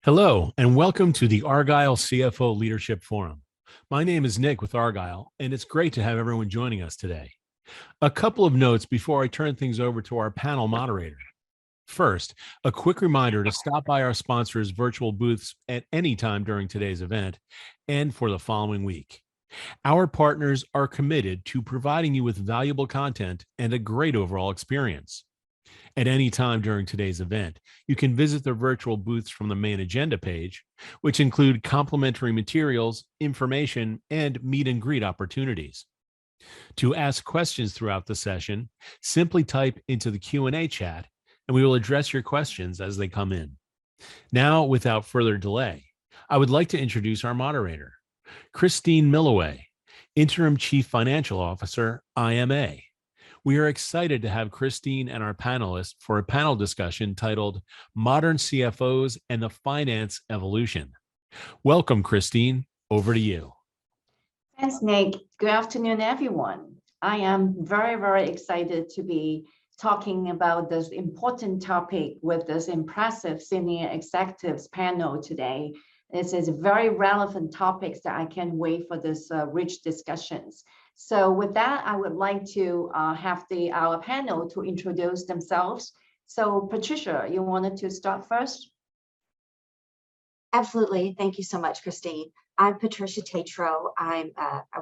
Hello, and welcome to the Argyle CFO Leadership Forum. My name is Nick with Argyle, and it's great to have everyone joining us today. A couple of notes before I turn things over to our panel moderator. First, a quick reminder to stop by our sponsors' virtual booths at any time during today's event and for the following week. Our partners are committed to providing you with valuable content and a great overall experience. At any time during today's event, you can visit their virtual booths from the main agenda page, which include complimentary materials, information, and meet and greet opportunities. To ask questions throughout the session, simply type into the Q&A chat, and we will address your questions as they come in. Now, without further delay, I would like to introduce our moderator, Christine Milloway, Interim Chief Financial Officer, IMA. We are excited to have Christine and our panelists for a panel discussion titled Modern CFOs and the Finance Evolution. Welcome, Christine. Over to you. Thanks, Nick. Good afternoon, everyone. I am very, very excited to be talking about this important topic with this impressive senior executives panel today. This is very relevant topics that I can't wait for this rich discussions. So with that, I would like to have our panel to introduce themselves. So Patricia, you wanted to start first? Absolutely. Thank you so much, Christine. I'm Patricia Tatro. I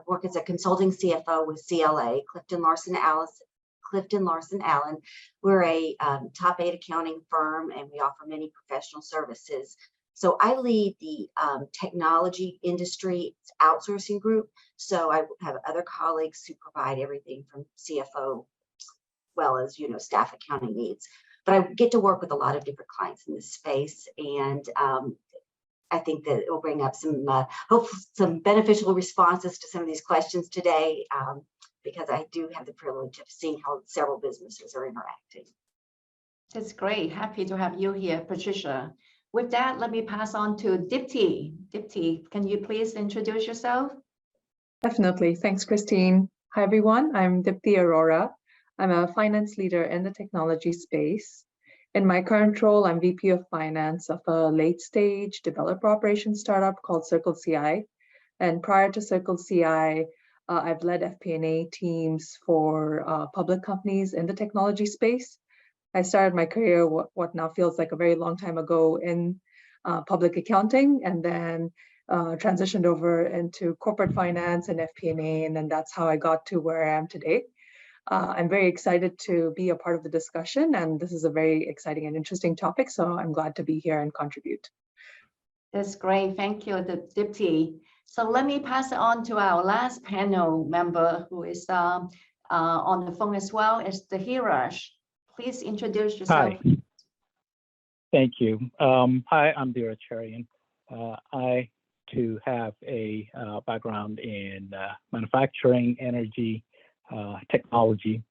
work as a consulting CFO with CLA, Clifton Larson Allen. We're a top 8 accounting firm, and we offer many professional services. So I lead the technology industry outsourcing group. So I have other colleagues who provide everything from CFO, well as staff accounting needs. But I get to work with a lot of different clients in this space, and I think that it will bring up hopefully some beneficial responses to some of these questions today, because I do have the privilege of seeing how several businesses are interacting. That's great. Happy to have you here, Patricia. With that, let me pass on to Dipti. Dipti, can you please introduce yourself? Definitely. Thanks, Christine. Hi, everyone. I'm Dipti Arora. I'm a finance leader in the technology space. In my current role, I'm VP of Finance of a late-stage developer operations startup called Circle CI. And prior to Circle CI, I've led FP&A teams for public companies in the technology space. I started my career, what now feels like a very long time ago, in public accounting, and then transitioned over into corporate finance and FP&A, and then that's how I got to where I am today. I'm very excited to be a part of the discussion, and this is a very exciting and interesting topic, so I'm glad to be here and contribute. That's great. Thank you, Dipti. So let me pass it on to our last panel member, who is on the phone as well, is the Dhiraj. Please introduce yourself. Hi. Thank you. Hi, I'm Dhiraj Cherian. I too have a background in manufacturing, energy, technology,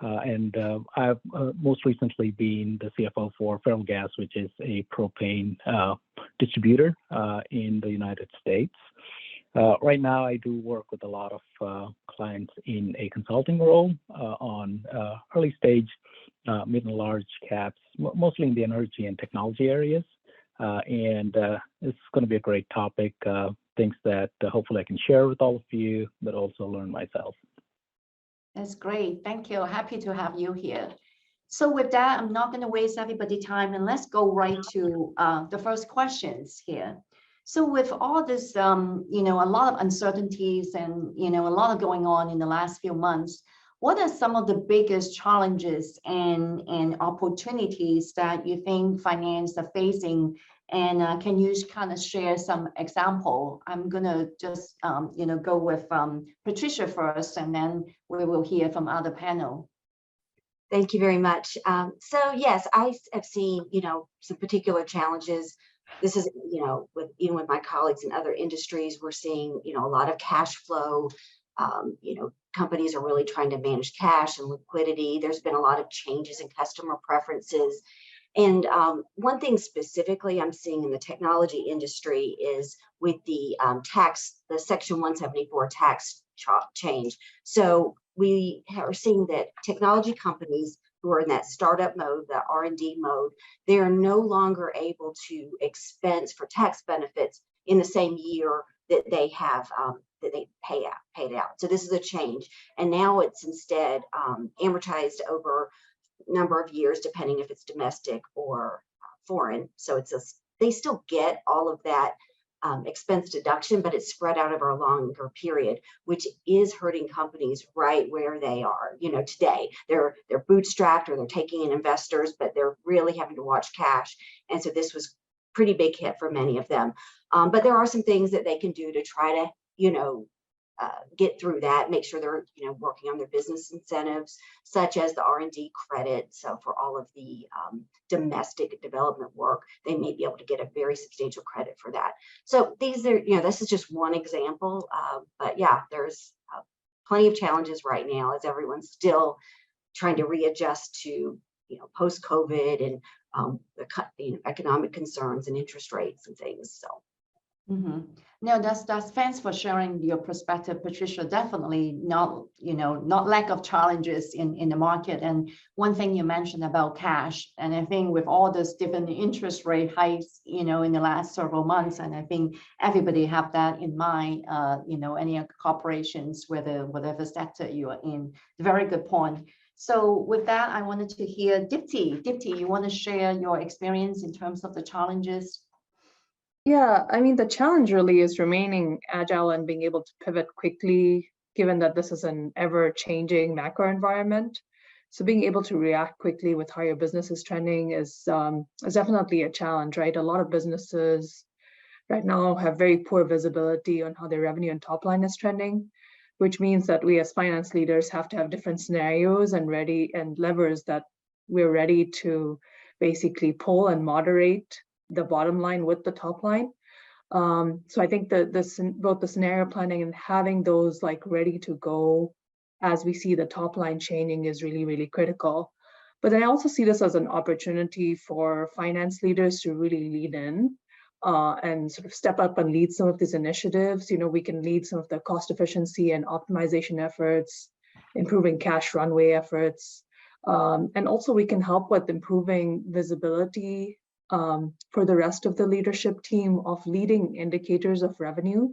and I've most recently been the CFO for Feral Gas, which is a propane distributor in the United States. Right now, I do work with a lot of clients in a consulting role on early stage, mid and large caps, mostly in the energy and technology areas. And it's going to be a great topic, things that hopefully I can share with all of you, but also learn myself. That's great. Thank you. Happy to have you here. So with that, I'm not going to waste everybody's time, and let's go right to the first questions here. So with all this, a lot of uncertainties and, a lot of going on in the last few months, what are some of the biggest challenges and opportunities that you think finance are facing? And can you kind of share some example? I'm going to just, go with Patricia first, and then we will hear from other panel. Thank you very much. So yes, I have seen, some particular challenges. This is, even with my colleagues in other industries, we're seeing, a lot of cash flow. Companies are really trying to manage cash and liquidity. There's been a lot of changes in customer preferences. And one thing specifically I'm seeing in the technology industry is with the the Section 174 tax change. So we are seeing that technology companies who who are in that startup mode, that R&D mode, they are no longer able to expense for tax benefits in the same year that they have that they paid out. So this is a change, and now it's instead amortized over a number of years, depending if it's domestic or foreign. So they still get all of that expense deduction, but it's spread out over a longer period, which is hurting companies right where they are. Today they're bootstrapped or they're taking in investors, but they're really having to watch cash. And so this was pretty big hit for many of them. But there are some things that they can do to try to, get through that, make sure they're, working on their business incentives, such as the R&D credit. So for all of the domestic development work, they may be able to get a very substantial credit for that. So these are, this is just one example. But yeah, there's plenty of challenges right now as everyone's still trying to readjust to, post-COVID and the economic concerns and interest rates and things. So. Mm-hmm. No, that's thanks for sharing your perspective, Patricia. Definitely not lack of challenges in the market. And one thing you mentioned about cash, and I think with all those different interest rate hikes, in the last several months, and I think everybody have that in mind. Any corporations, whatever sector you are in. Very good point. So with that, I wanted to hear Dipti. Dipti, you want to share your experience in terms of the challenges? Yeah, I mean, the challenge really is remaining agile and being able to pivot quickly, given that this is an ever-changing macro environment. So being able to react quickly with how your business is trending is definitely a challenge, right? A lot of businesses right now have very poor visibility on how their revenue and top line is trending, which means that we as finance leaders have to have different scenarios and levers that we're ready to basically pull and moderate the bottom line with the top line. So I think that both the scenario planning and having those ready to go as we see the top line changing is really, really critical. But then I also see this as an opportunity for finance leaders to really lead in and sort of step up and lead some of these initiatives. We can lead some of the cost efficiency and optimization efforts, improving cash runway efforts. And also we can help with improving visibility for the rest of the leadership team of leading indicators of revenue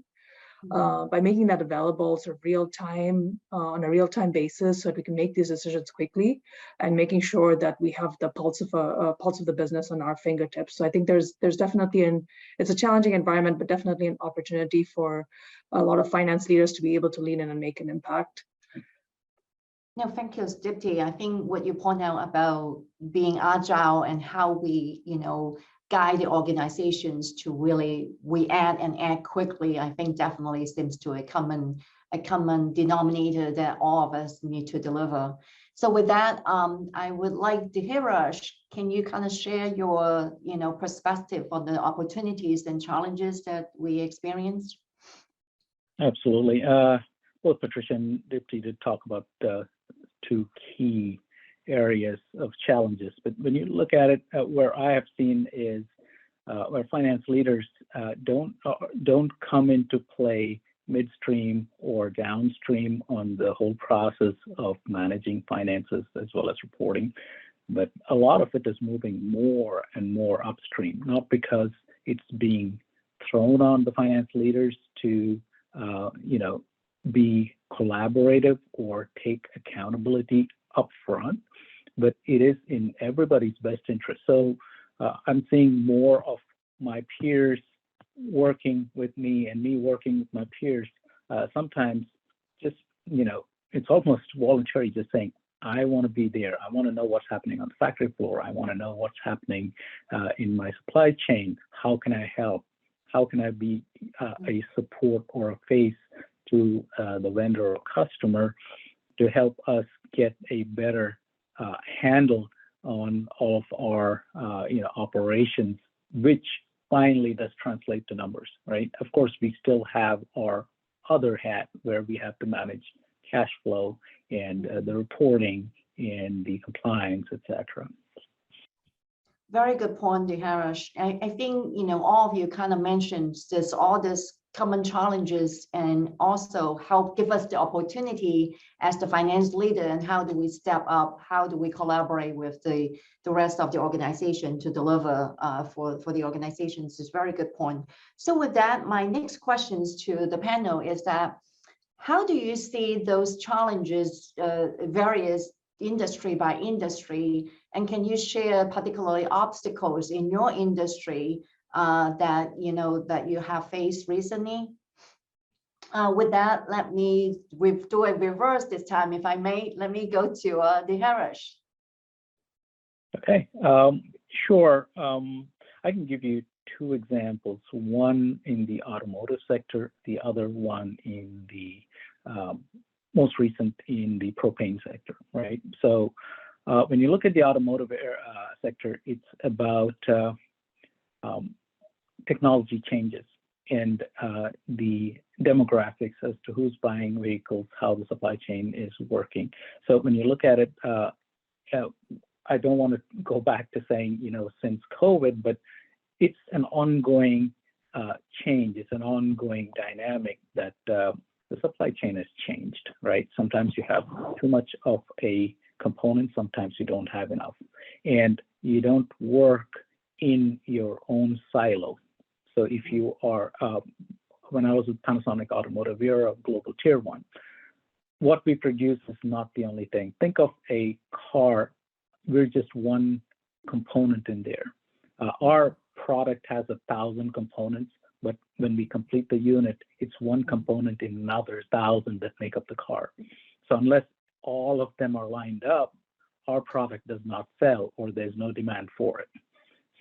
by making that available sort of real time on a real-time basis, so that we can make these decisions quickly and making sure that we have the pulse of the business on our fingertips. So I think there's definitely it's a challenging environment, but definitely an opportunity for a lot of finance leaders to be able to lean in and make an impact. No, thank you, Dipti. I think what you point out about being agile and how we, guide the organizations to really react and act quickly, I think definitely seems to a common denominator that all of us need to deliver. So with that, I would like Dhiraj, can you kind of share your, perspective on the opportunities and challenges that we experienced? Absolutely. Both Patricia and Dipti did talk about two key areas of challenges, but when you look at it, where I have seen is where finance leaders don't come into play midstream or downstream on the whole process of managing finances as well as reporting, but a lot of it is moving more and more upstream, not because it's being thrown on the finance leaders to be collaborative or take accountability up front, but it is in everybody's best interest. So I'm seeing more of my peers working with me and me working with my peers. Sometimes just, it's almost voluntary, just saying, I want to be there. I want to know what's happening on the factory floor. I want to know what's happening in my supply chain. How can I help? How can I be a support or a face to the vendor or customer to help us get a better handle on all of our operations, which finally does translate to numbers, right? Of course, we still have our other hat where we have to manage cash flow and the reporting and the compliance, etc. Very good point, Dhiraj. I think, all of you kind of mentioned all this common challenges and also help give us the opportunity as the finance leader, and how do we step up, how do we collaborate with the rest of the organization to deliver for the organizations is a very good point. So with that, my next questions to the panel is that, how do you see those challenges, various industry by industry, and can you share particularly obstacles in your industry that you have faced recently? With that, let me do a reverse this time, if I may. Let me go to Dheeraj. Okay, sure. I can give you two examples, one in the automotive sector, the other one in the most recent in the propane sector, right? So when you look at the automotive sector, it's about technology changes and the demographics as to who's buying vehicles, how the supply chain is working. So when you look at it, I don't want to go back to saying, since COVID, but it's an ongoing change. It's an ongoing dynamic that the supply chain has changed, right? Sometimes you have too much of a component, sometimes you don't have enough. And you don't work in your own silo. So if you are, when I was with Panasonic Automotive, we are a global tier one. What we produce is not the only thing. Think of a car, we're just one component in there. Our product has 1,000 components, but when we complete the unit, it's one component in another 1,000 that make up the car. So unless all of them are lined up, our product does not sell or there's no demand for it.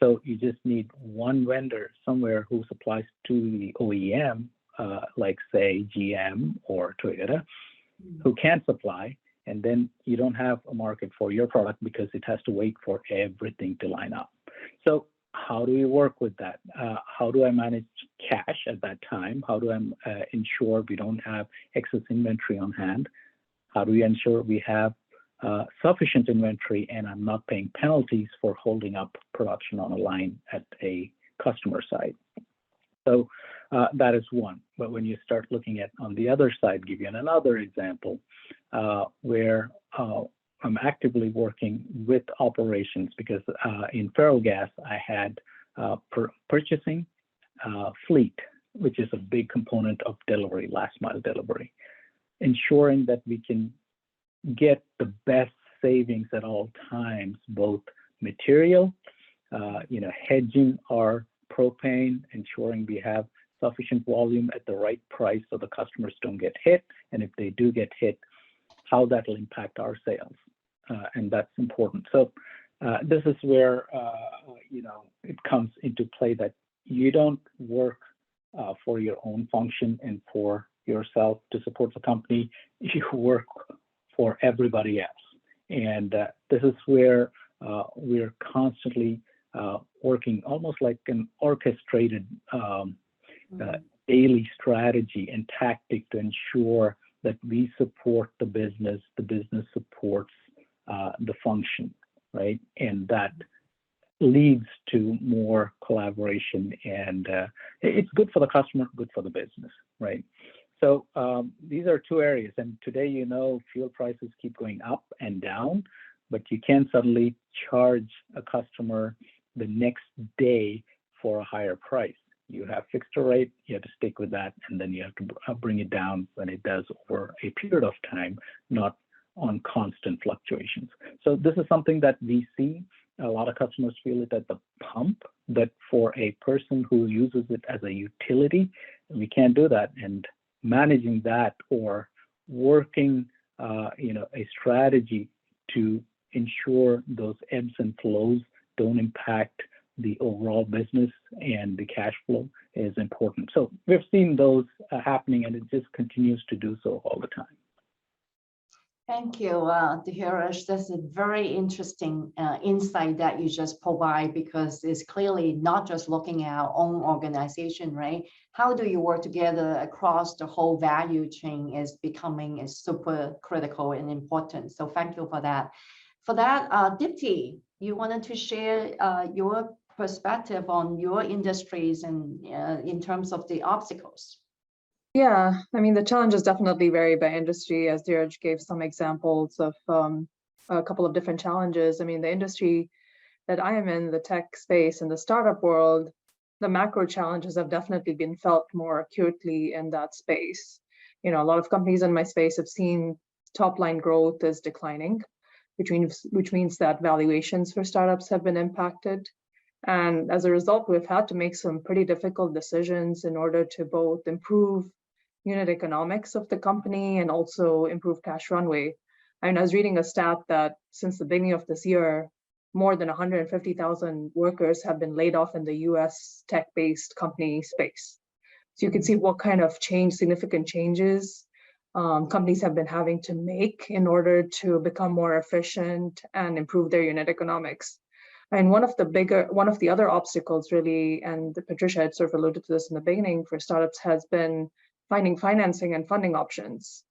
So you just need one vendor somewhere who supplies to the OEM, like say GM or Toyota, who can supply, and then you don't have a market for your product because it has to wait for everything to line up. So how do we work with that? How do I manage cash at that time? How do I ensure we don't have excess inventory on hand? How do we ensure we have sufficient inventory and I'm not paying penalties for holding up production on a line at a customer side? So that is one. But when you start looking at on the other side, give you another example where I'm actively working with operations, because in Ferrogas, I had purchasing, fleet, which is a big component of delivery, last mile delivery, ensuring that we can get the best savings at all times, both material, hedging our propane, ensuring we have sufficient volume at the right price so the customers don't get hit. And if they do get hit, how that will impact our sales. And that's important. So this is where, it comes into play that you don't work for your own function and for yourself to support the company. You work for everybody else. And this is where we're constantly working almost like an orchestrated daily strategy and tactic to ensure that we support the business supports the function, right? And that leads to more collaboration, and it's good for the customer, good for the business, right? So these are two areas, and today, fuel prices keep going up and down, but you can't suddenly charge a customer the next day for a higher price. You have fixed a rate, you have to stick with that, and then you have to bring it down when it does over a period of time, not on constant fluctuations. So this is something that we see. A lot of customers feel it at the pump, but for a person who uses it as a utility, we can't do that. And managing that or working, a strategy to ensure those ebbs and flows don't impact the overall business and the cash flow is important. So we've seen those happening, and it just continues to do so all the time. Thank you, Dheeraj. That's a very interesting insight that you just provide, because it's clearly not just looking at our own organization, right? How do you work together across the whole value chain is becoming super critical and important. So thank you for that. For that, Dipti, you wanted to share your perspective on your industries and in terms of the obstacles. Yeah, I mean, the challenges definitely vary by industry, as Dheeraj gave some examples of a couple of different challenges. I mean, the industry that I am in, the tech space and the startup world, the macro challenges have definitely been felt more acutely in that space. You know, a lot of companies in my space have seen top line growth is declining, which means that valuations for startups have been impacted. And as a result, we've had to make some pretty difficult decisions in order to both improve unit economics of the company and also improve cash runway. I mean, I was reading a stat that since the beginning of this year, more than 150,000 workers have been laid off in the US tech-based company space. So you can see what kind of significant changes companies have been having to make in order to become more efficient and improve their unit economics. And one of the other obstacles really, and Patricia had sort of alluded to this in the beginning for startups, has been finding financing and funding options.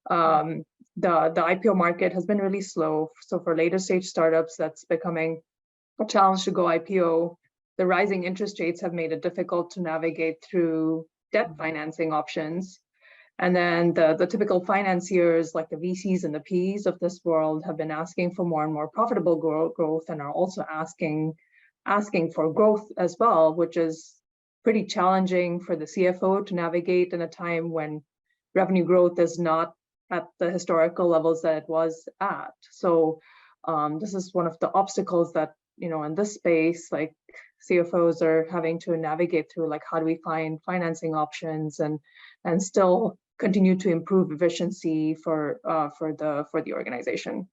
The IPO market has been really slow. So for later stage startups, that's becoming a challenge to go IPO. The rising interest rates have made it difficult to navigate through debt financing options. And then the typical financiers like the VCs and the PEs of this world have been asking for more and more profitable growth and are also asking for growth as well, which is pretty challenging for the CFO to navigate in a time when revenue growth is not at the historical levels that it was at. So this is one of the obstacles that, you know, in this space, like CFOs are having to navigate through, like how do we find financing options and still continue to improve efficiency for the organization.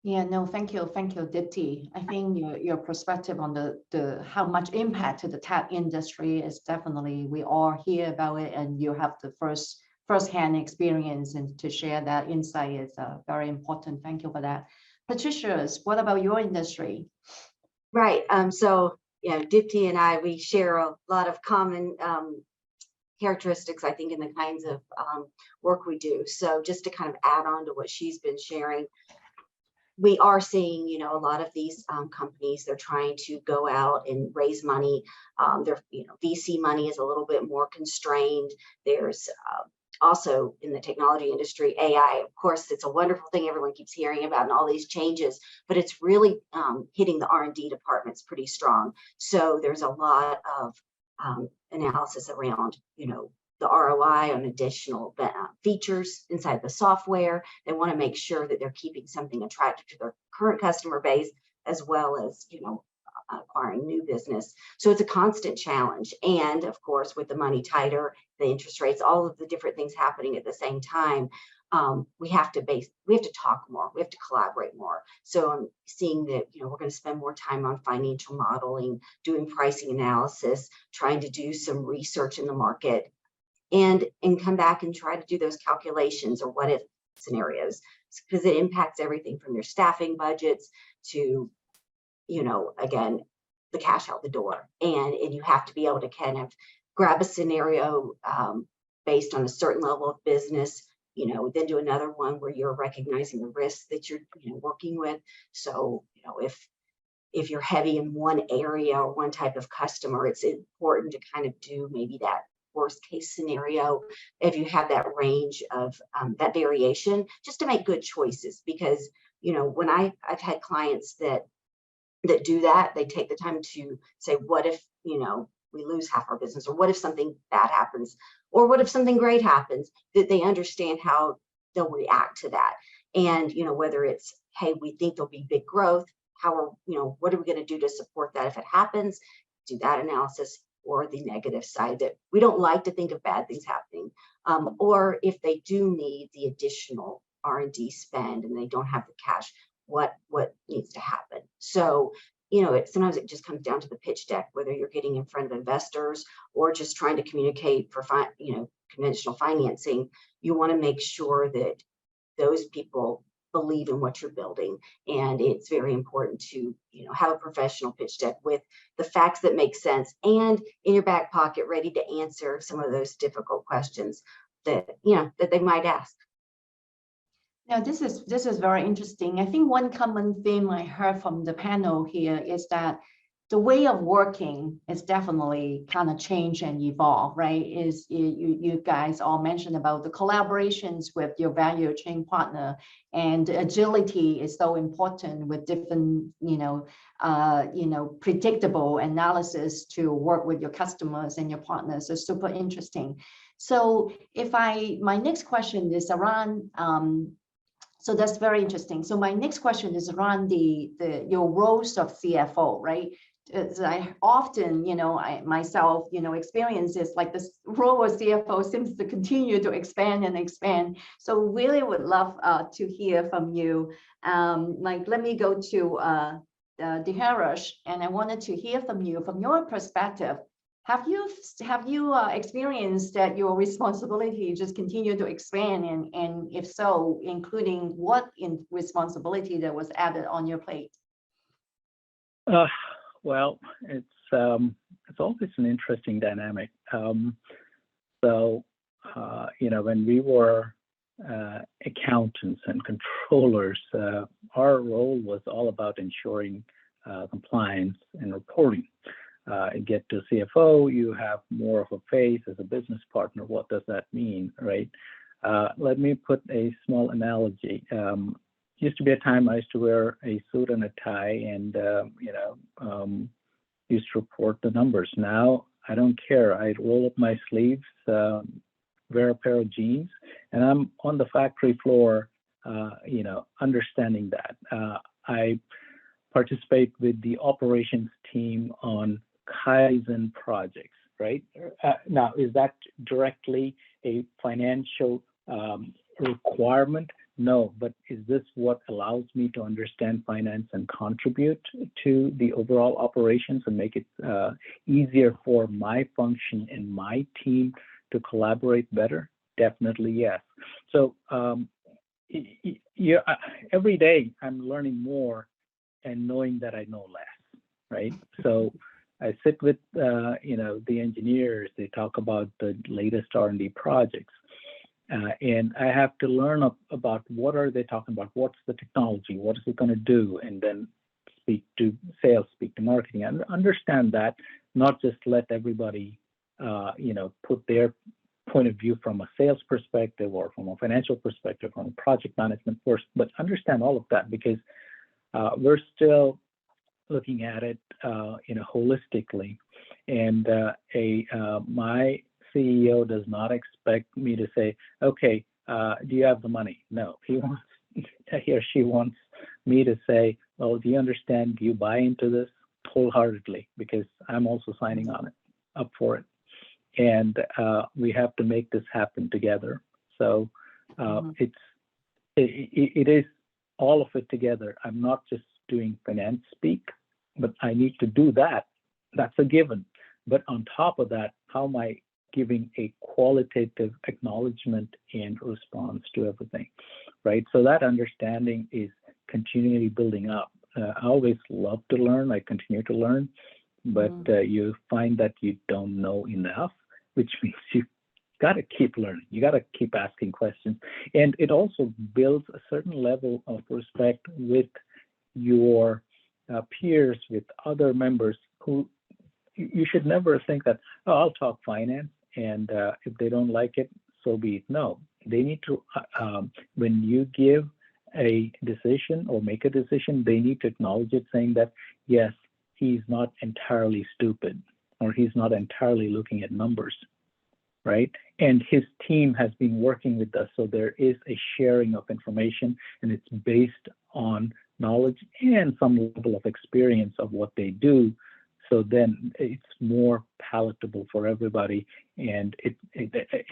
Yeah, no, thank you, Dipti. I think your perspective on the how much impact to the tech industry is definitely, we all hear about it, and you have the first-hand experience, and to share that insight is very important. Thank you for that. Patricia, what about your industry? Right. So yeah, Dipti and I, we share a lot of common characteristics, I think, in the kinds of work we do. So just to kind of add on to what she's been sharing, we are seeing, you know, a lot of these companies, they're trying to go out and raise money. VC money is a little bit more constrained. There's also in the technology industry, AI, of course, it's a wonderful thing everyone keeps hearing about and all these changes, but it's really hitting the R&D departments pretty strong. So there's a lot of analysis around, you know, the ROI on additional features inside the software. They want to make sure that they're keeping something attractive to their current customer base, as well as, you know, acquiring new business. So it's a constant challenge. And of course, with the money tighter, the interest rates, all of the different things happening at the same time, we have to talk more, we have to collaborate more. So I'm seeing that, you know, we're going to spend more time on financial modeling, doing pricing analysis, trying to do some research in the market, and come back and try to do those calculations or what if scenarios, because it impacts everything from their staffing budgets to, you know, again, the cash out the door. And you have to be able to kind of grab a scenario based on a certain level of business, you know, then do another one where you're recognizing the risks that you're, you know, working with. So, you know, if you're heavy in one area or one type of customer, it's important to kind of do maybe that worst case scenario if you have that range of that variation, just to make good choices. Because, you know, when I've had clients that do that, they take the time to say, what if, you know, we lose half our business, or what if something bad happens, or what if something great happens, that they understand how they'll react to that. And, you know, whether it's, hey, we think there'll be big growth, you know, what are we going to do to support that if it happens? Do that analysis. Or the negative side, that we don't like to think of bad things happening, or if they do need the additional R&D spend and they don't have the cash, what needs to happen. So, you know, sometimes it just comes down to the pitch deck, whether you're getting in front of investors or just trying to communicate for conventional financing. You want to make sure that those people believe in what you're building, and it's very important to, you know, have a professional pitch deck with the facts that make sense, and in your back pocket ready to answer some of those difficult questions that, you know, that they might ask. Now, this is very interesting. I think one common theme I heard from the panel here is that the way of working is definitely kind of change and evolve, right? Is you guys all mentioned about the collaborations with your value chain partner, and agility is so important with different, predictable analysis to work with your customers and your partners. So super interesting. So my next question is around, so that's very interesting. So my next question is around your roles of CFO, right? As I often, myself, experiences like this role of CFO seems to continue to expand and expand. So really would love to hear from you. Let me go to Dheeraj, and I wanted to hear from you, from your perspective. Have you experienced that your responsibility just continue to expand, and if so, including what responsibility that was added on your plate? Well, it's always an interesting dynamic. When we were accountants and controllers, our role was all about ensuring compliance and reporting. Get to CFO, you have more of a face as a business partner. What does that mean, right? Let me put a small analogy. Used to be a time I used to wear a suit and a tie and, used to report the numbers. Now, I don't care. I roll up my sleeves, wear a pair of jeans, and I'm on the factory floor, understanding that. I participate with the operations team on Kaizen projects, right? Now, is that directly a financial requirement? No, but is this what allows me to understand finance and contribute to the overall operations and make it easier for my function and my team to collaborate better? Definitely yes. So every day I'm learning more and knowing that I know less, right? So I sit with the engineers. They talk about the latest R&D projects. And I have to learn about what are they talking about, what's the technology, what is it going to do, and then speak to sales, speak to marketing, and understand that, not just let everybody, put their point of view from a sales perspective or from a financial perspective, from a project management first, but understand all of that, because we're still looking at it, holistically. And my CEO does not expect me to say, okay, do you have the money? No, he or she wants me to say, well, do you understand? Do you buy into this wholeheartedly? Because I'm also signing up for it. And we have to make this happen together. So it is all of it together. I'm not just doing finance speak, but I need to do that. That's a given. But on top of that, how am I giving a qualitative acknowledgement and response to everything, right? So that understanding is continually building up. I always love to learn. I continue to learn, but you find that you don't know enough, which means you got to keep learning. You got to keep asking questions. And it also builds a certain level of respect with your peers, with other members who you should never think that, oh, I'll talk finance, and if they don't like it, so be it. No, they need to, when you give a decision or make a decision, they need to acknowledge it, saying that, yes, he's not entirely stupid, or he's not entirely looking at numbers, right? And his team has been working with us, so there is a sharing of information, and it's based on knowledge and some level of experience of what they do. So then it's more palatable for everybody, and it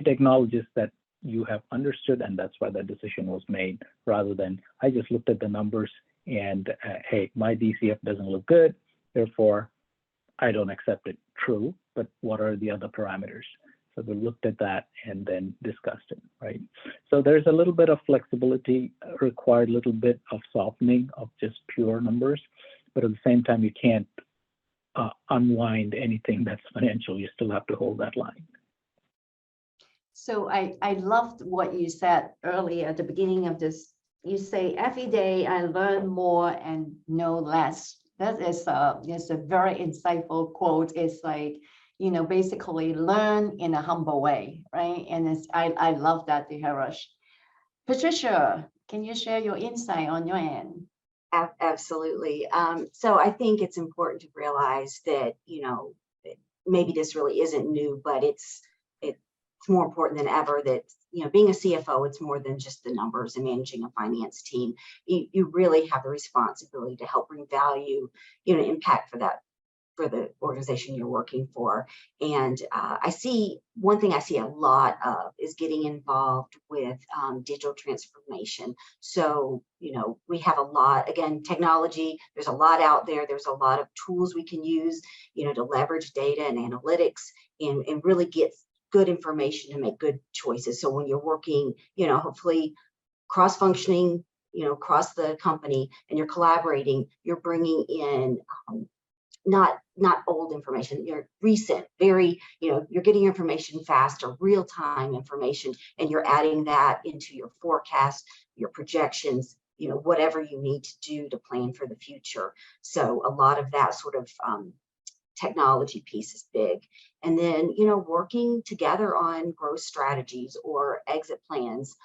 acknowledges that you have understood, and that's why that decision was made, rather than I just looked at the numbers and hey, my DCF doesn't look good, therefore I don't accept it. True, but what are the other parameters? So we looked at that and then discussed it, right? So there's a little bit of flexibility required, a little bit of softening of just pure numbers, but at the same time, you can't unwind anything that's financial. You still have to hold that line. So I loved what you said earlier at the beginning of this. You say, every day I learn more and know less, That is a very insightful quote. It's like, basically learn in a humble way, right? And I love that, Dheeraj. Patricia, can you share your insight on your end? Absolutely. So I think it's important to realize that, maybe this really isn't new, but it's more important than ever that, being a CFO, it's more than just the numbers and managing a finance team. You really have the responsibility to help bring value, impact for the organization you're working for. And one thing I see a lot of is getting involved with digital transformation. So, we have a lot, again, technology, there's a lot out there. There's a lot of tools we can use, to leverage data and analytics and really get good information to make good choices. So when you're working, hopefully cross-functioning, across the company, and you're collaborating, you're bringing in not old information, you're recent, very, you're getting information faster, real-time information, and you're adding that into your forecast, your projections, whatever you need to do to plan for the future. So a lot of that sort of technology piece is big. And then, working together on growth strategies or exit plans,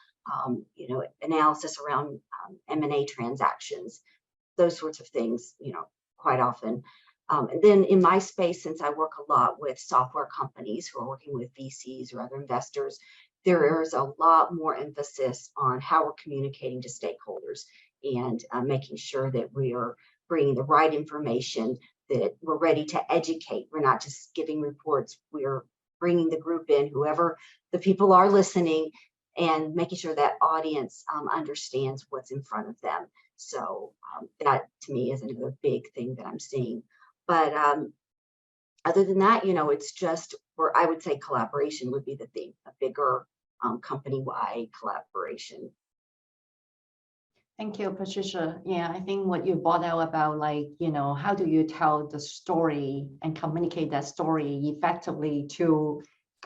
analysis around M&A transactions, those sorts of things, quite often. And then in my space, since I work a lot with software companies who are working with VCs or other investors, there is a lot more emphasis on how we're communicating to stakeholders and making sure that we are bringing the right information, that we're ready to educate. We're not just giving reports. We're bringing the group in, whoever the people are listening, and making sure that audience understands what's in front of them. So that to me is another big thing that I'm seeing. But other than that, it's just where I would say collaboration would be the thing, a bigger company-wide collaboration. Thank you, Patricia. Yeah, I think what you brought out about how do you tell the story and communicate that story effectively to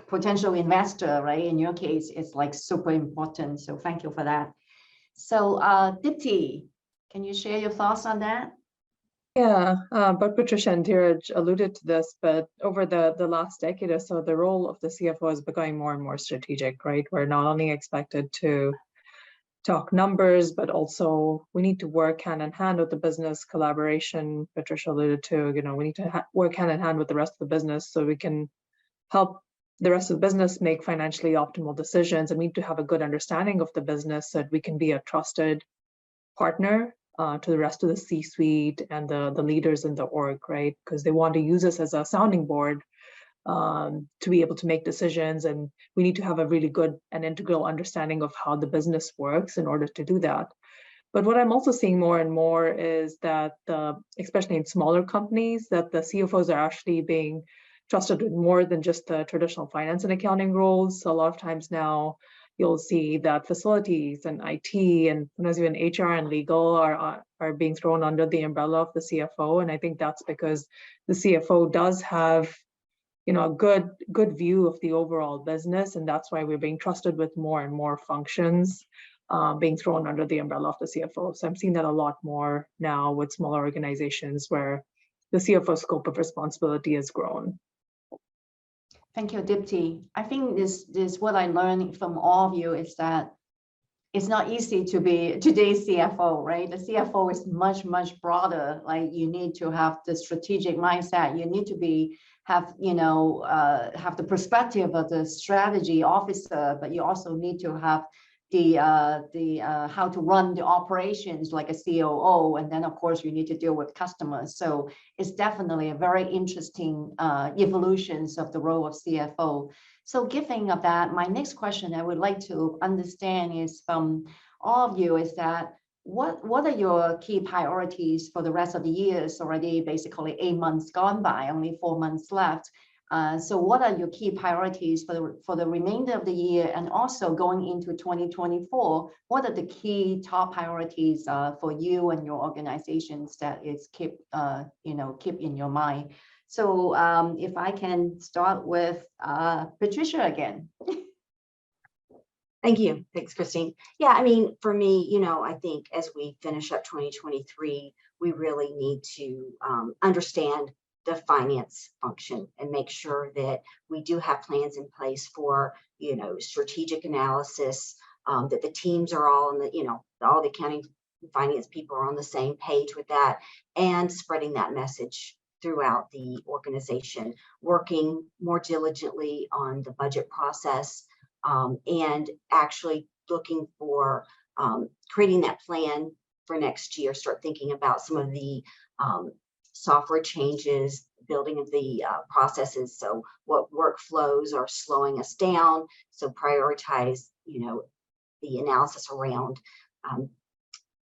potential investor, right? In your case, it's like super important. So thank you for that. So Dipti, can you share your thoughts on that? Yeah, but Patricia and Dheeraj alluded to this, but over the last decade or so, the role of the CFO is becoming more and more strategic, right? We're not only expected to talk numbers, but also we need to work hand in hand with the business. Collaboration, Patricia alluded to, we need to work hand in hand with the rest of the business so we can help the rest of the business make financially optimal decisions. And we need to have a good understanding of the business so that we can be a trusted partner to the rest of the C-suite and the leaders in the org, right? Because they want to use us as a sounding board to be able to make decisions. And we need to have a really good and integral understanding of how the business works in order to do that. But what I'm also seeing more and more is that, especially in smaller companies, that the CFOs are actually being trusted with more than just the traditional finance and accounting roles. So a lot of times now, you'll see that facilities and IT and sometimes even HR and legal are being thrown under the umbrella of the CFO. And I think that's because the CFO does have, a good view of the overall business, and that's why we're being trusted with more and more functions being thrown under the umbrella of the CFO. So I'm seeing that a lot more now with smaller organizations where the CFO scope of responsibility has grown. Thank you, Dipti. I think this what I learned from all of you is that it's not easy to be today's CFO, right? The CFO is much, much broader. Like you need to have the strategic mindset. You need to have the perspective of the strategy officer, but you also need to have the how to run the operations like a COO, and then of course you need to deal with customers. So it's definitely a very interesting evolutions of the role of CFO. So given of that, my next question I would like to understand is from all of you is that what are your key priorities for the rest of the year? It's already basically 8 months gone by, only 4 months left. So what are your key priorities for the remainder of the year, and also going into 2024? What are the key top priorities for you and your organizations that is keep in your mind? So if I can start with Patricia again. Thank you. Thanks, Christine. Yeah, I mean, for me, I think as we finish up 2023, we really need to understand the finance function and make sure that we do have plans in place for, strategic analysis, that the teams are all in all the accounting and finance people are on the same page with that, and spreading that message throughout the organization, working more diligently on the budget process, and actually looking for creating that plan for next year, start thinking about some of the software changes, building of the processes. So what workflows are slowing us down? So prioritize, the analysis around,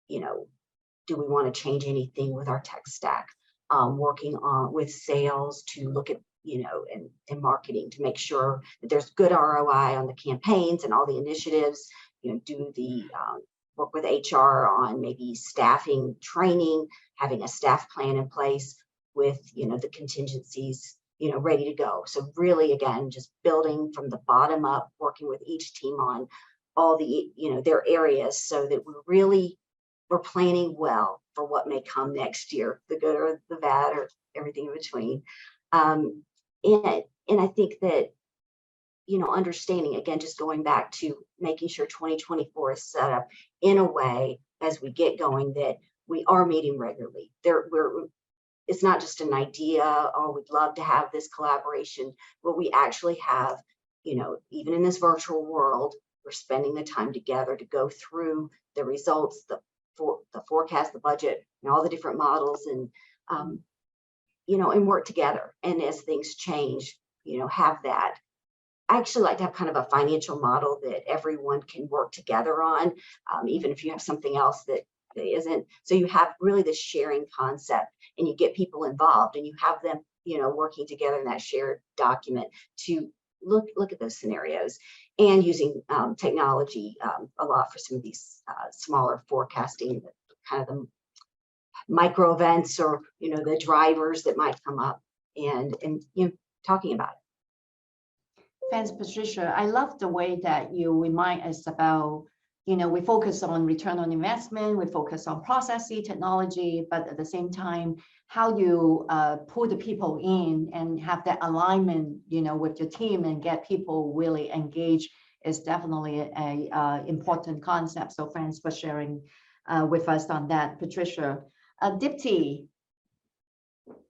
do we want to change anything with our tech stack? Working on with sales to look at, and marketing to make sure that there's good ROI on the campaigns and all the initiatives, do the work with HR on maybe staffing, training, having a staff plan in place with, the contingencies, ready to go. So really, again, just building from the bottom up, working with each team on all the, their areas so that we're planning well for what may come next year, the good or the bad or everything in between. And I think that, understanding, again, just going back to making sure 2024 is set up in a way as we get going that we are meeting regularly. It's not just an idea, oh, we'd love to have this collaboration, but we actually have, even in this virtual world, we're spending the time together to go through the results, the forecast, the budget, and all the different models, and and work together. And as things change, have that. I actually like to have kind of a financial model that everyone can work together on, even if you have something else that isn't. So you have really this sharing concept, and you get people involved, and you have them, working together in that shared document to look at those scenarios, and using technology a lot for some of these smaller forecasting, kind of the micro events or the drivers that might come up, and talking about it. Thanks, Patricia. I love the way that you remind us about, we focus on return on investment, we focus on processing technology, but at the same time, how you pull the people in and have that alignment, with your team and get people really engaged is definitely a important concept. So thanks for sharing with us on that, Patricia. Dipti.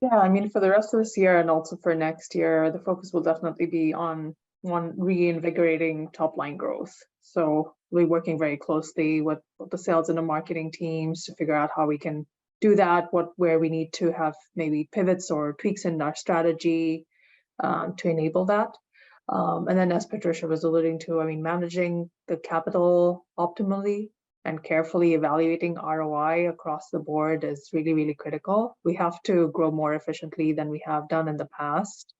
Yeah, I mean, for the rest of this year and also for next year, the focus will definitely be on reinvigorating top line growth. So we're working very closely with the sales and the marketing teams to figure out how we can do that, where we need to have maybe pivots or tweaks in our strategy to enable that. And then, as Patricia was alluding to, I mean, managing the capital optimally and carefully evaluating ROI across the board is really, really critical. We have to grow more efficiently than we have done in the past.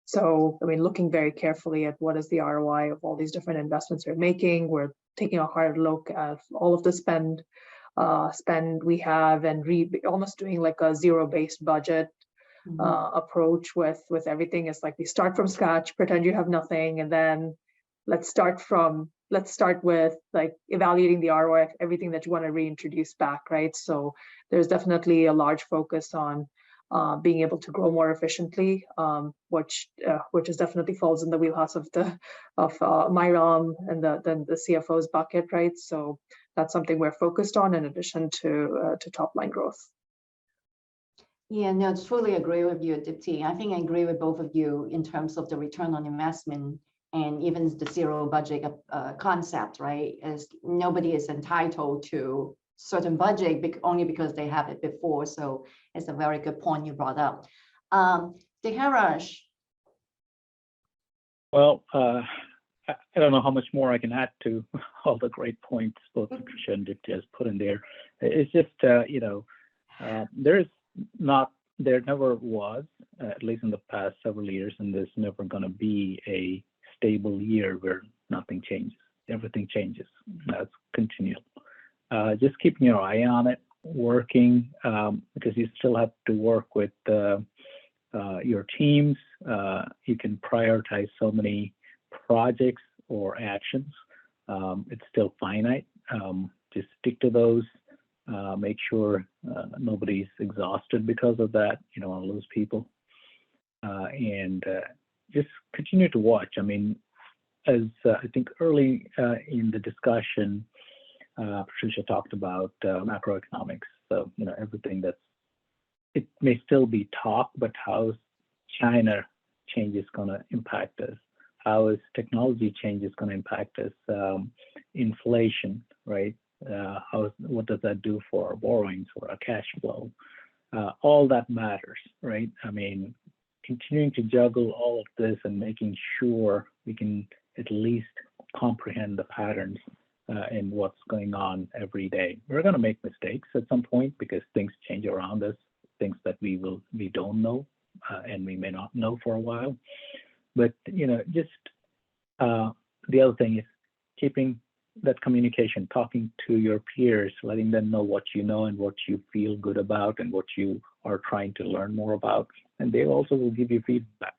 So, I mean, looking very carefully at what is the ROI of all these different investments we're making. We're taking a hard look at all of the spend we have, and almost doing like a zero-based budget approach with everything. It's like we start from scratch, pretend you have nothing, and then let's start with like evaluating the ROI of everything that you want to reintroduce back, right? So there's definitely a large focus on being able to grow more efficiently, which is definitely falls in the wheelhouse of my realm and the CFO's bucket, right? So that's something we're focused on in addition to top line growth. Yeah, no, truly agree with you, Dipti. I think I agree with both of you in terms of the return on investment and even the zero budget concept, right? As nobody is entitled to certain budget only because they have it before. So it's a very good point you brought up. Deharaj. Well, I don't know how much more I can add to all the great points both Patricia and Dipti has put in there. It's just, there never was, at least in the past several years, and there's never going to be a stable year where nothing changes. Everything changes. That's continual. Just keeping your eye on it, working, because you still have to work with your teams. You can prioritize so many projects or actions. It's still finite. Just stick to those. make sure nobody's exhausted because of that. You don't want to lose people. And just continue to watch. I mean, as I think early in the discussion, Patricia talked about macroeconomics. So, everything it may still be talk, but how China change is going to impact us? How is technology changes going to impact us? Inflation, right? What does that do for our borrowings, for our cash flow? All that matters, right? I mean, continuing to juggle all of this and making sure we can at least comprehend the patterns in what's going on every day. We're going to make mistakes at some point because things change around us, things that we don't know and we may not know for a while. But just the other thing is keeping that communication, talking to your peers, letting them know what you know and what you feel good about and what you are trying to learn more about. And they also will give you feedback.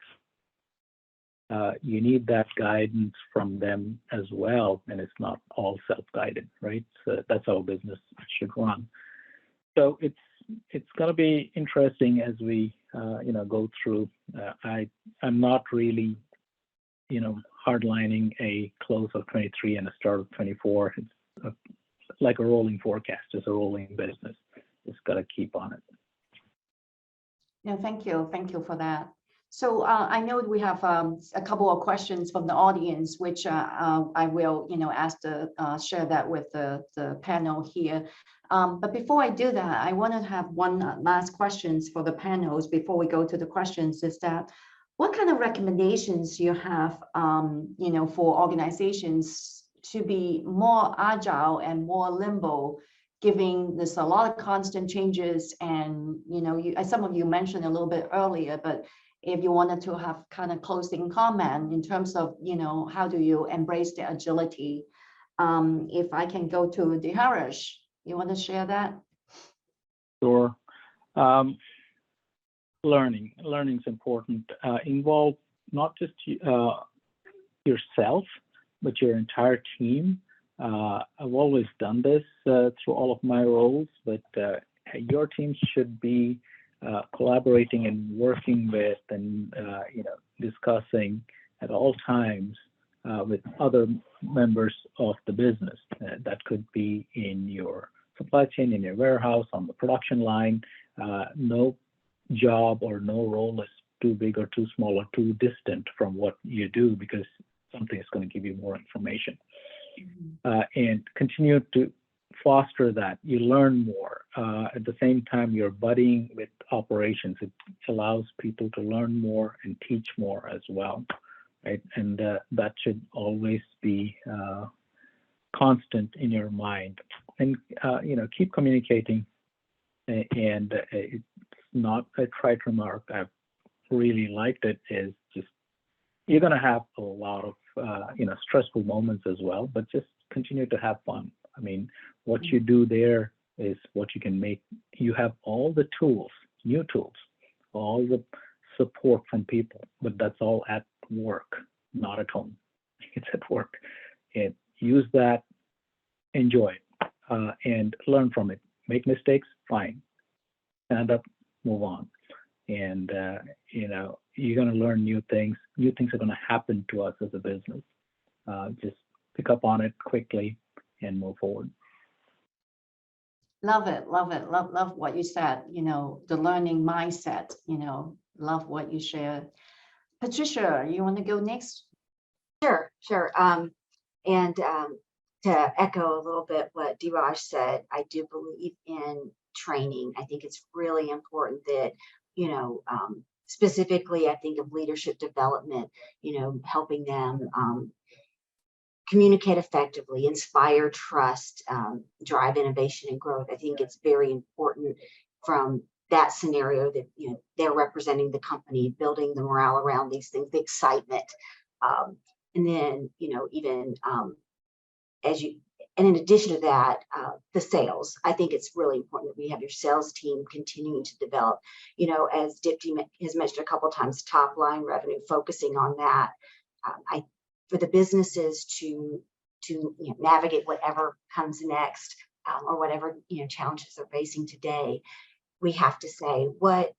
You need that guidance from them as well, and it's not all self-guided, right? So that's how business should run. So it's going to be interesting as we go through. I'm not really hardlining a close of 23 and a start of 24. It's like a rolling forecast. It's a rolling business. Just got to keep on it. Yeah, thank you. Thank you for that. So I know we have a couple of questions from the audience, which I will, share that with the panel here. But before I do that, I want to have one last questions for the panels before we go to the questions. Is that what kind of recommendations you have, for organizations to be more agile and more limbo, giving this a lot of constant changes? And some of you mentioned a little bit earlier, but if you wanted to have kind of closing comment in terms of, how do you embrace the agility? If I can go to Dhiraj, you want to share that? Sure. Learning is important. Involve not just yourself, but your entire team. I've always done this through all of my roles, but your team should be collaborating and working with and discussing at all times with other members of the business. That could be in your supply chain, in your warehouse, on the production line. No job or no role is too big or too small or too distant from what you do, because something is going to give you more information. And continue to foster that. You learn more. At the same time, you're buddying with operations. It allows people to learn more and teach more as well, right? And that should always be constant in your mind. And keep communicating. And it's not a trite remark. I've really liked it. Is just you're going to have a lot of stressful moments as well, but just continue to have fun. I mean, what you do there is what you can make. You have all the tools, new tools, all the support from people, but that's all at work, not at home. It's at work. And use that, enjoy it, and learn from it. Make mistakes, fine. Stand up, move on. And, you're going to learn new things. New things are going to happen to us as a business. Just pick up on it quickly and move forward. Love it. Love what you said, the learning mindset, love what you shared. Patricia, you want to go next? Sure. And to echo a little bit what Dhiraj said, I do believe in training. I think it's really important that, specifically, I think of leadership development, helping them communicate effectively, inspire trust, drive innovation and growth. I think it's very important from that scenario that, they're representing the company, building the morale around these things, the excitement. And then, even and in addition to that, the sales, I think it's really important that we have your sales team continuing to develop, as Dipti has mentioned a couple of times, top line revenue, focusing on that. For the businesses to navigate whatever comes next, or whatever challenges they're facing today, we have to say, what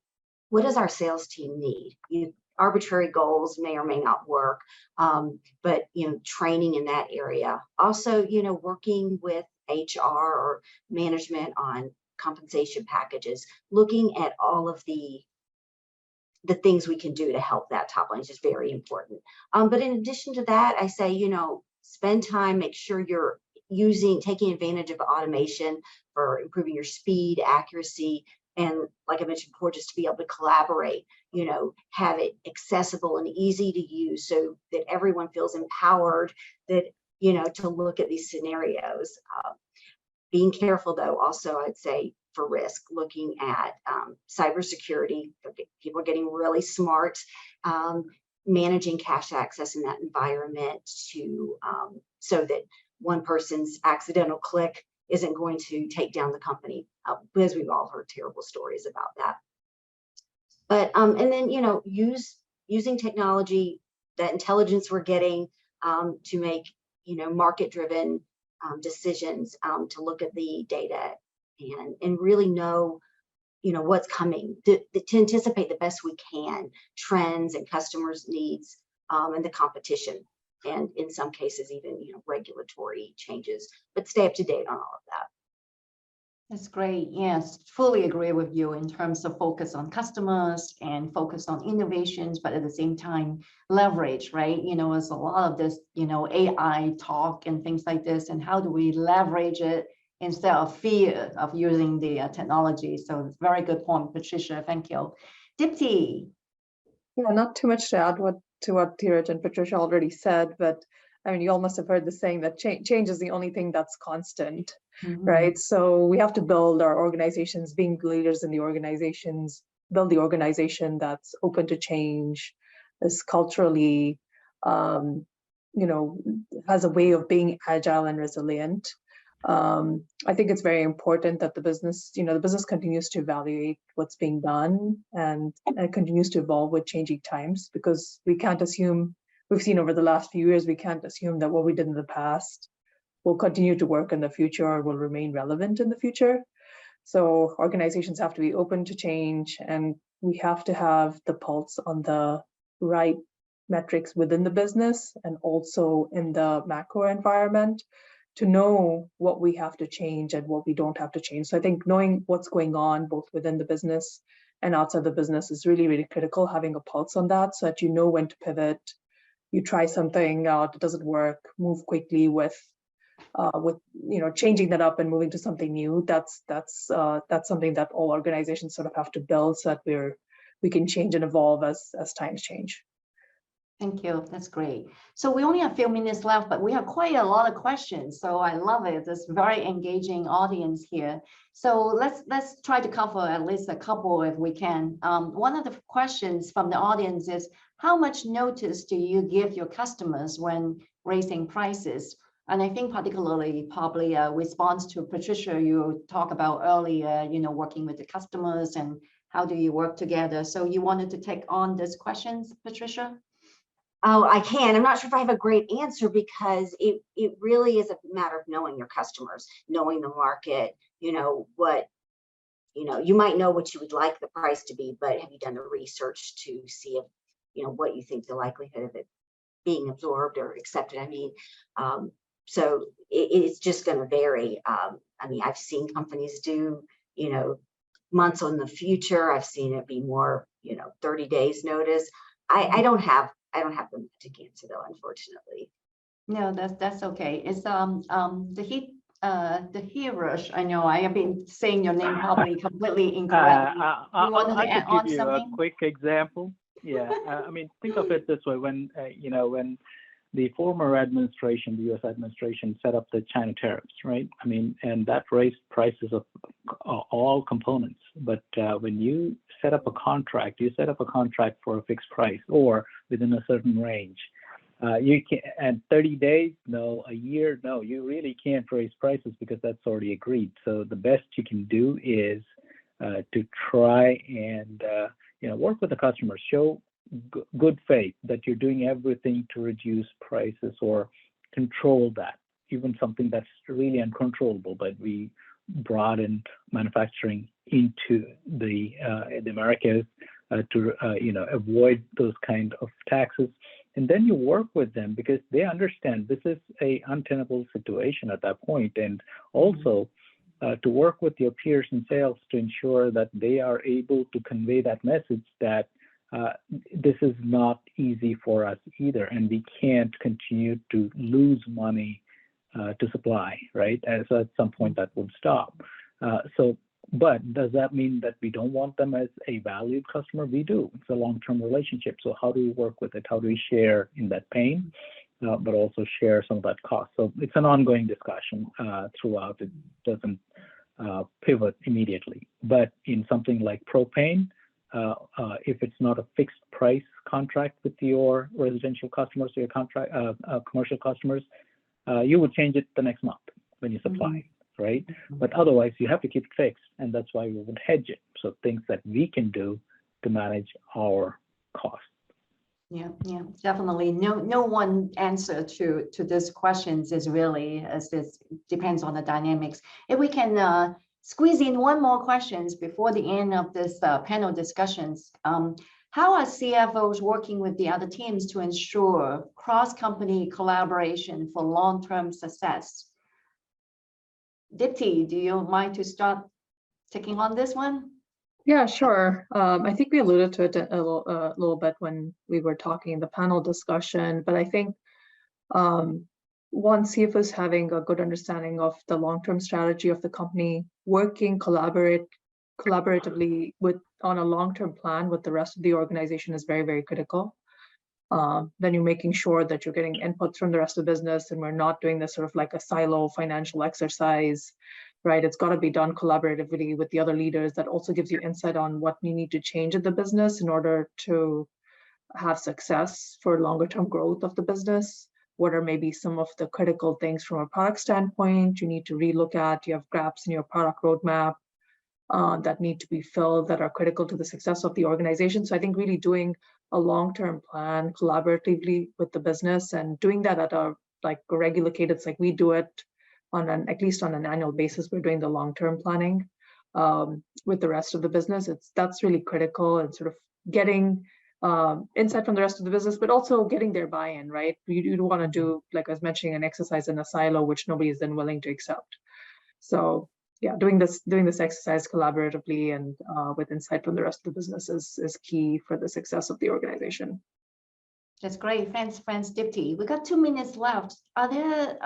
does our sales team need? Arbitrary goals may or may not work, but training in that area. Also, working with HR or management on compensation packages, looking at all of the things we can do to help that top line is just very important. But in addition to that, I say, spend time, make sure you're taking advantage of automation for improving your speed, accuracy, and like I mentioned before, just to be able to collaborate, have it accessible and easy to use so that everyone feels empowered that, to look at these scenarios. Being careful though, also I'd say for risk, looking at cybersecurity. People are getting really smart, managing cash access in that environment to so that one person's accidental click isn't going to take down the company, because we've all heard terrible stories about that. But and then using technology, that intelligence we're getting to make market-driven decisions, to look at the data and really know what's coming, to anticipate the best we can trends and customers' needs, and the competition, and in some cases even regulatory changes, but stay up to date on all of that. That's great. Yes, fully agree with you in terms of focus on customers and focus on innovations, but at the same time, leverage, right? There's a lot of this, AI talk and things like this, and how do we leverage it instead of fear of using the technology? So it's a very good point, Patricia. Thank you. Dipti. Yeah, not too much to add to what Dheeraj and Patricia already said, but I mean, you all must have heard the saying that change is the only thing that's constant. Right? So we have to build our organizations, being leaders in the organizations, build the organization that's open to change, is culturally, has a way of being agile and resilient. I think it's very important that the business continues to evaluate what's being done and continues to evolve with changing times, because we can't assume, we've seen over the last few years, we can't assume that what we did in the past will continue to work in the future or will remain relevant in the future. So organizations have to be open to change, and we have to have the pulse on the right metrics within the business and also in the macro environment to know what we have to change and what we don't have to change. So I think knowing what's going on both within the business and outside the business is really, really critical, having a pulse on that so that you know when to pivot. You try something out, it doesn't work, move quickly with changing that up and moving to something new. That's something that all organizations sort of have to build so that we can change and evolve as times change. Thank you. That's great. So we only have a few minutes left, but we have quite a lot of questions. So I love it. It's very engaging audience here. So let's try to cover at least a couple if we can. One of the questions from the audience is, how much notice do you give your customers when raising prices? And I think particularly probably a response to Patricia, you talk about earlier, working with the customers and how do you work together? So you wanted to take on these questions, Patricia? Oh, I can. I'm not sure if I have a great answer, because it really is a matter of knowing your customers, knowing the market, what, you might know what you would like the price to be, but have you done the research to see if, what you think the likelihood of it being absorbed or accepted? I mean, so it's just going to vary. I mean, I've seen companies do, months on the future. I've seen it be more, 30 days notice. I don't have the magic answer though, unfortunately. No, that's okay. It's the Hirosh. I know I have been saying your name probably completely incorrectly. You wanted to add on something? I could give you a quick example. Yeah, I mean, think of it this way: when when the former administration, the U.S. administration, set up the China tariffs, right? I mean, and that raised prices of all components. But when you set up a contract, for a fixed price or within a certain range. You can, and 30 days, no, a year, no, you really can't raise prices because that's already agreed. So the best you can do is to try and work with the customer, show good faith that you're doing everything to reduce prices or control that. even something that's really uncontrollable, but we brought in manufacturing into the Americas to avoid those kind of taxes. And then you work with them because they understand this is a untenable situation at that point, and also to work with your peers in sales to ensure that they are able to convey that message that this is not easy for us either, and we can't continue to lose money to supply, right? And so at some point that would stop. But does that mean that we don't want them as a valued customer? We do. It's a long-term relationship. So how do we work with it? How do we share in that pain, but also share some of that cost? So it's an ongoing discussion throughout. It doesn't pivot immediately. But in something like propane, if it's not a fixed price contract with your residential customers or your commercial customers, you would change it the next month when you supply, right? But otherwise, you have to keep it fixed, and that's why we would hedge it. So things that we can do to manage our costs. Yeah, definitely. No one answer to this questions is really, as this depends on the dynamics. If we can squeeze in one more questions before the end of this panel discussions. How are CFOs working with the other teams to ensure cross-company collaboration for long-term success? Dipti, do you mind to start taking on this one? Yeah, sure. I think we alluded to it a little bit when we were talking in the panel discussion, but I think one, CFOs having a good understanding of the long-term strategy of the company, working collaboratively on a long-term plan with the rest of the organization is very, very critical. Then you're making sure that you're getting inputs from the rest of the business, and we're not doing this sort of like a silo financial exercise, right? It's got to be done collaboratively with the other leaders. That also gives you insight on what you need to change in the business in order to have success for longer term growth of the business. What are maybe some of the critical things from a product standpoint you need to relook at? You have gaps in your product roadmap that need to be filled that are critical to the success of the organization. So I think really doing a long-term plan collaboratively with the business and doing that at a regular cadence, like we do it on at least on an annual basis. We're doing the long-term planning with the rest of the business. That's really critical, and sort of getting insight from the rest of the business, but also getting their buy-in, right? You don't want to do, like I was mentioning, an exercise in a silo, which nobody is then willing to accept. So yeah, doing this exercise collaboratively and with insight from the rest of the business is key for the success of the organization. That's great. Thanks, Dipti. We got 2 minutes left. Are there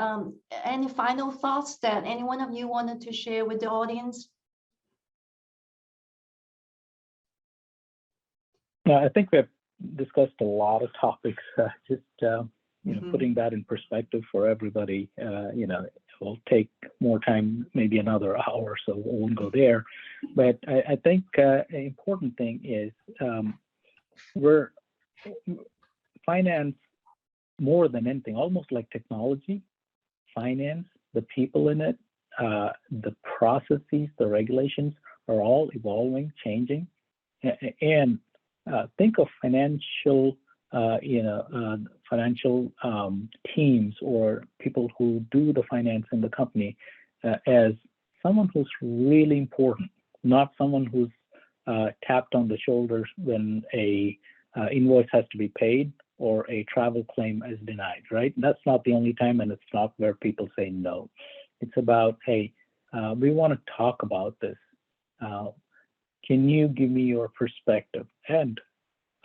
any final thoughts that any one of you wanted to share with the audience? Yeah, I think we have discussed a lot of topics. Putting that in perspective for everybody. It will take more time, maybe another hour, so we won't go there. But I think an important thing is finance, more than anything, almost like technology, finance, the people in it, the processes, the regulations are all evolving, changing. And think of financial teams or people who do the finance in the company as someone who's really important, not someone who's tapped on the shoulders when a invoice has to be paid or a travel claim is denied, right? That's not the only time, and it's not where people say no. It's about, hey, we want to talk about this. Can you give me your perspective? And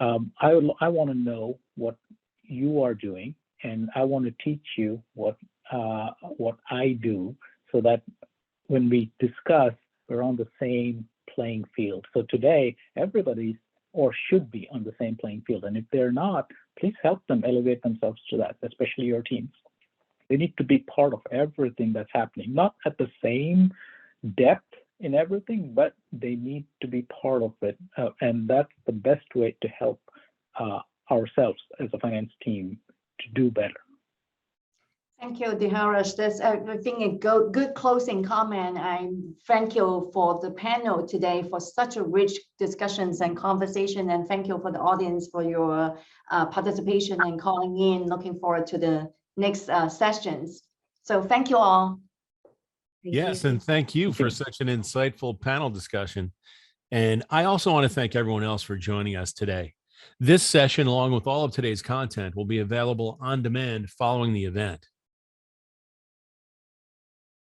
I want to know what you are doing, and I want to teach you what I do, so that when we discuss, we're on the same playing field. So today, everybody's or should be on the same playing field. And if they're not, please help them elevate themselves to that, especially your teams. They need to be part of everything that's happening, not at the same depth in everything, but they need to be part of it. And that's the best way to help ourselves as a finance team to do better. Thank you, Dhiharaj. That's, I think, a good closing comment. I thank you for the panel today for such a rich discussions and conversation, and thank you for the audience for your participation and calling in. Looking forward to the next sessions. So thank you all. Thank Yes, you. and thank you Thank for you. such an insightful panel discussion. And I also want to thank everyone else for joining us today. This session, along with all of today's content, will be available on demand following the event.